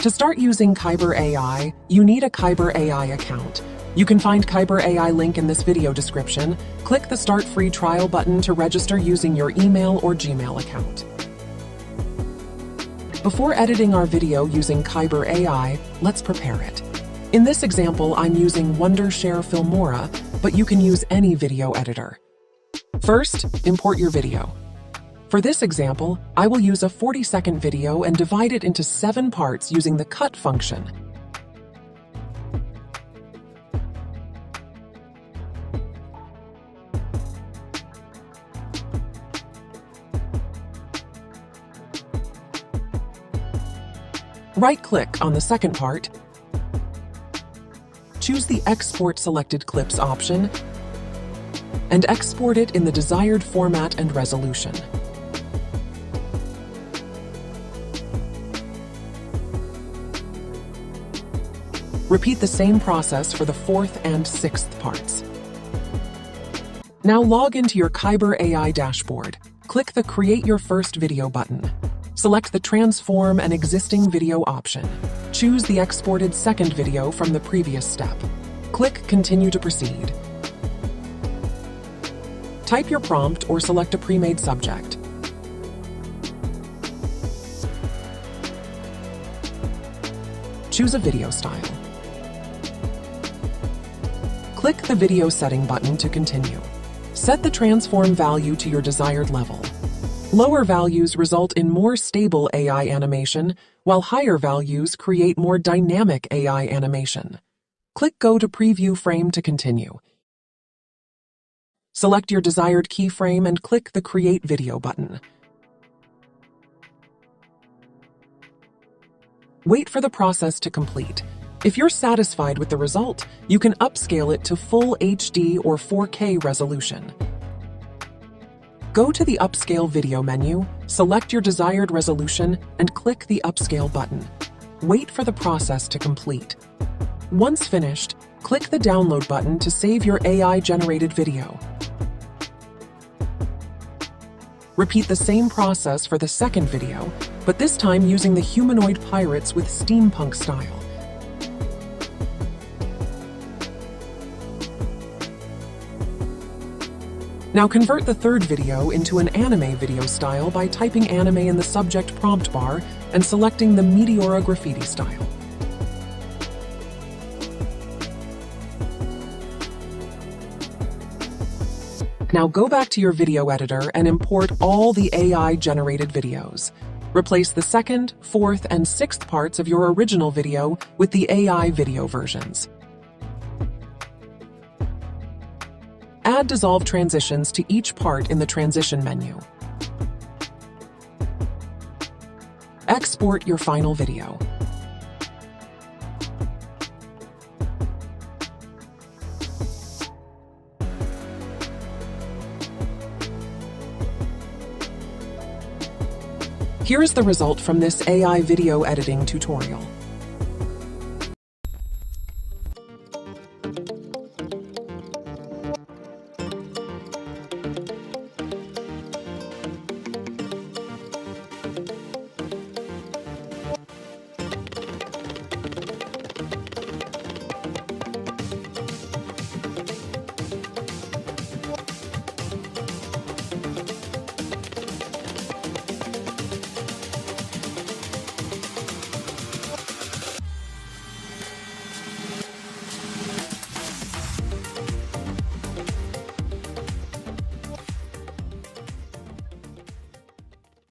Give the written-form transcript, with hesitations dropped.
To start using Kaiber AI, you need a Kaiber AI account. You can find Kaiber AI link in this video description. Click the Start Free Trial button to register using your email or Gmail account. Before editing our video using Kaiber AI, let's prepare it. In this example, I'm using Wondershare Filmora, but you can use any video editor. First, import your video. For this example, I will use a 40-second video and divide it into 7 parts using the cut function. Right-click on the second part, choose the Export Selected Clips option, and export it in the desired format and resolution. Repeat the same process for the 4th and 6th parts. Now log into your Kaiber AI dashboard. Click the Create Your First Video button. Select the Transform an Existing Video option. Choose the exported second video from the previous step. Click Continue to proceed. Type your prompt or select a pre-made subject. Choose a video style. Click the Video Setting button to continue. Set the transform value to your desired level. Lower values result in more stable AI animation, while higher values create more dynamic AI animation. Click Go to Preview Frame to continue. Select your desired keyframe and click the Create Video button. Wait for the process to complete. If you're satisfied with the result, you can upscale it to full HD or 4K resolution. Go to the Upscale Video menu, select your desired resolution, and click the Upscale button. Wait for the process to complete. Once finished, click the Download button to save your AI-generated video. Repeat the same process for the second video, but this time using the humanoid pirates with steampunk style. Now convert the third video into an anime video style by typing anime in the subject prompt bar and selecting the Meteora graffiti style. Now go back to your video editor and import all the AI-generated videos. Replace the 2nd, 4th, and 6th parts of your original video with the AI video versions. Add dissolve transitions to each part in the transition menu. Export your final video. Here is the result from this AI video editing tutorial.